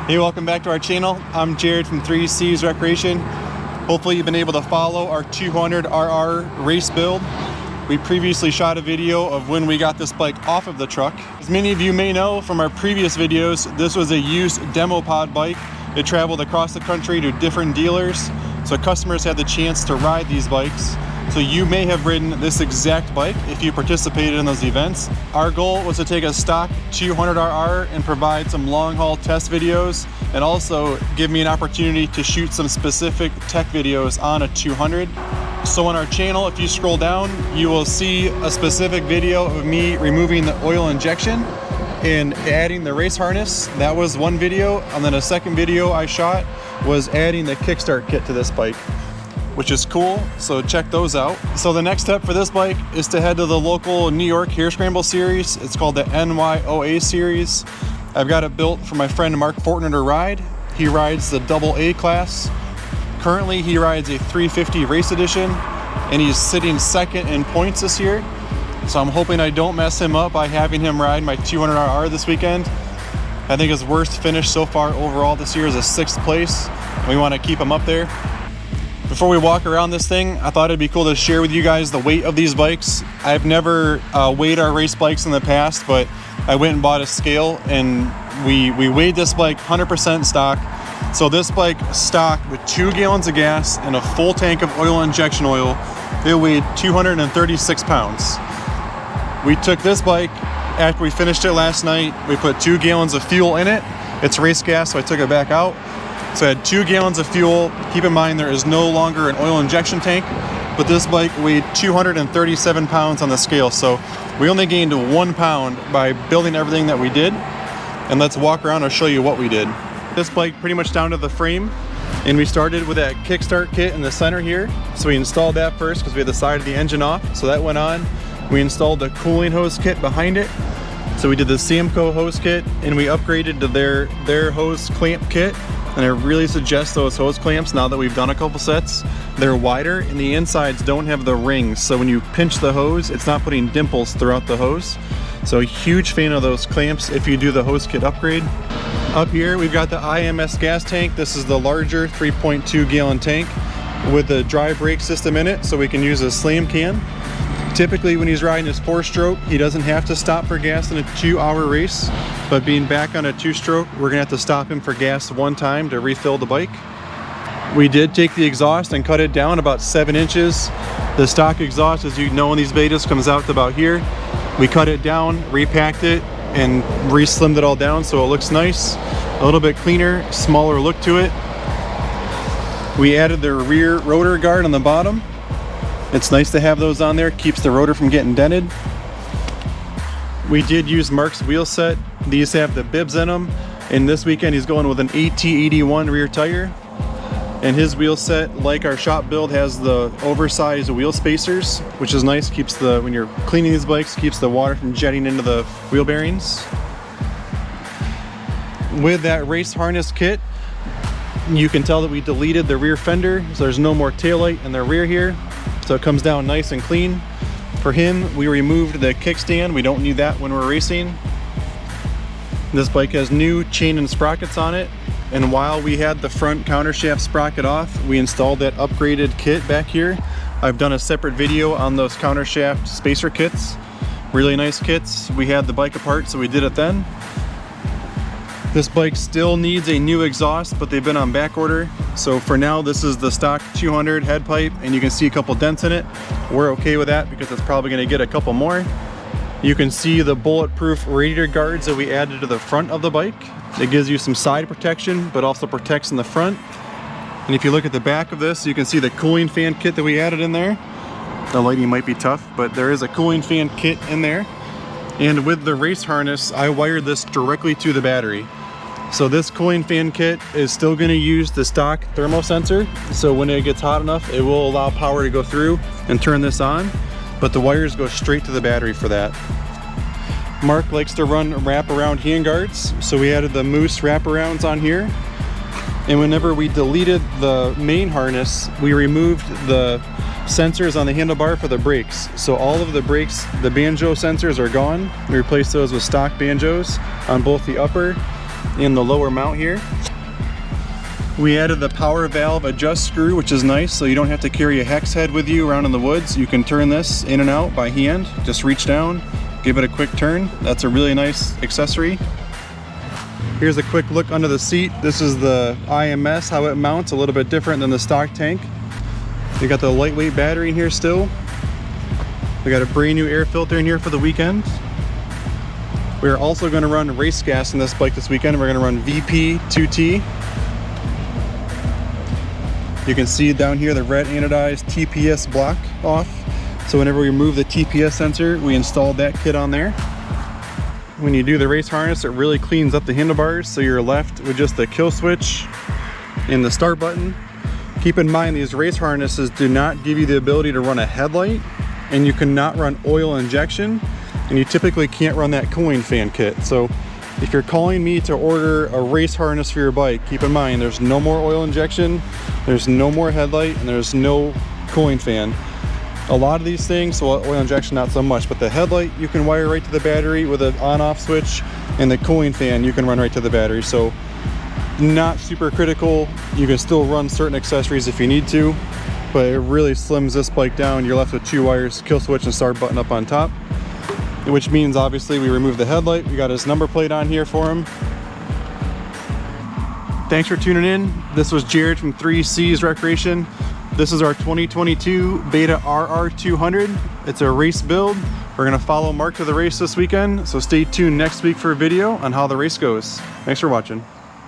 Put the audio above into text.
Hey, welcome back to our channel. I'm Jared from 3C's Recreation. Hopefully you've been able to follow our 200RR race build. We previously shot a video of when we got this bike off of the truck. As many of you may know from our previous videos, this was a used demo pod bike. It traveled across the country to different dealers, so customers had the chance to ride these bikes. So you may have ridden this exact bike if you participated in those events. Our goal was to take a stock 200RR and provide some long haul test videos, and also give me an opportunity to shoot some specific tech videos on a 200. So on our channel, if you scroll down, you will see a specific video of me removing the oil injection and adding the race harness. That was one video. And then a second video I shot was adding the Kickstart Kit to this bike, which is cool, so check those out. So the next step for this bike is to head to the local New York Hare Scramble series. It's called the NYOA series. I've got it built for my friend Mark Fortner to ride. He rides the AA class. Currently he rides a 350 race edition, and he's sitting second in points this year. So I'm hoping I don't mess him up by having him ride my 200RR this weekend. I think his worst finish so far overall this year is a 6th place. We want to keep him up there. Before we walk around this thing, I thought it'd be cool to share with you guys the weight of these bikes. I've never weighed our race bikes in the past, but I went and bought a scale, and we weighed this bike 100% stock. So this bike stock with 2 gallons of gas and a full tank of oil injection oil, it weighed 236 pounds. We took this bike after we finished it last night. We put 2 gallons of fuel in it. It's race gas, so I took it back out. So I had 2 gallons of fuel. Keep in mind there is no longer an oil injection tank, but this bike weighed 237 pounds on the scale. So we only gained 1 pound by building everything that we did. And let's walk around and show you what we did. This bike pretty much down to the frame, and we started with that Kickstart Kit in the center here. So we installed that first because we had the side of the engine off, so that went on. We installed the cooling hose kit behind it. So we did the Samco hose kit, and we upgraded to their hose clamp kit. And I really suggest those hose clamps now that we've done a couple sets. They're wider and the insides don't have the rings, so when you pinch the hose, it's not putting dimples throughout the hose. So a huge fan of those clamps if you do the hose kit upgrade. Up here we've got the Ims Gas Tank. This is the larger 3.2 gallon tank with the dry brake system in it, so we can use a slam can. Typically when he's riding his 4-stroke, he doesn't have to stop for gas in a 2-hour race, but being back on a 2-stroke, we're gonna have to stop him for gas one time to refill the bike. We did take the exhaust and cut it down about 7 inches. The stock exhaust, as you know in these betas, comes out to about here. We cut it down, repacked it, and re-slimmed it all down so it looks nice, a little bit cleaner, smaller look to it. We added the rear rotor guard on the bottom. It's nice to have those on there, keeps the rotor from getting dented. We did use Mark's wheel set. These have the bibs in them, and this weekend he's going with an AT81 rear tire. And his wheel set, like our shop build, has the oversized wheel spacers, which is nice, keeps the, when you're cleaning these bikes, keeps the water from jetting into the wheel bearings. With that race harness kit, you can tell that we deleted the rear fender, so there's no more taillight in the rear here. So it comes down nice and clean. For him, we removed the kickstand. We don't need that when we're racing. This bike has new chain and sprockets on it. And while we had the front countershaft sprocket off, we installed that upgraded kit back here. I've done a separate video on those countershaft spacer kits. Really nice kits. We had the bike apart, so we did it then. This bike still needs a new exhaust, but they've been on back order. So for now, this is the stock 200 head pipe, and you can see a couple dents in it. We're okay with that because it's probably gonna get a couple more. You can see the Bulletproof radiator guards that we added to the front of the bike. It gives you some side protection, but also protects in the front. And if you look at the back of this, you can see the cooling fan kit that we added in there. The lighting might be tough, but there is a cooling fan kit in there. And with the race harness, I wired this directly to the battery. So this cooling fan kit is still going to use the stock thermal sensor. So when it gets hot enough, it will allow power to go through and turn this on. But the wires go straight to the battery for that. Mark likes to run wraparound handguards, so we added the Moose wraparounds on here. And whenever we deleted the main harness, we removed the sensors on the handlebar for the brakes. So all of the brakes, the banjo sensors are gone. We replaced those with stock banjos on both the upper in the lower mount here. We added the power valve adjust screw, which is nice, so you don't have to carry a hex head with you around in the woods. You can turn this in and out by hand. Just reach down, give it a quick turn. That's a really nice accessory. Here's a quick look under the seat. This is the IMS, how it mounts, a little bit different than the stock tank. You got the lightweight battery in here still. We got a brand new air filter in here for the weekend. We're also going to run race gas in this bike this weekend. We're going to run VP 2T. You can see down here the red anodized TPS block off. So whenever we remove the TPS sensor, we installed that kit on there. When you do the race harness, it really cleans up the handlebars, so you're left with just the kill switch and the start button. Keep in mind, these race harnesses do not give you the ability to run a headlight, and you cannot run oil injection, and you typically can't run that cooling fan kit. So if you're calling me to order a race harness for your bike, keep in mind there's no more oil injection, there's no more headlight, and there's no cooling fan. A lot of these things, so oil injection not so much, but the headlight you can wire right to the battery with an on-off switch, and the cooling fan you can run right to the battery. So not super critical. You can still run certain accessories if you need to, but it really slims this bike down. You're left with 2 wires, kill switch and start button up on top, which means obviously we remove the headlight. We got his number plate on here for him. Thanks for tuning in. This was Jared from 3Cs Recreation. This is our 2022 Beta RR200. It's a race build. We're gonna follow Mark to the race this weekend, so stay tuned next week for a video on how the race goes. Thanks for watching.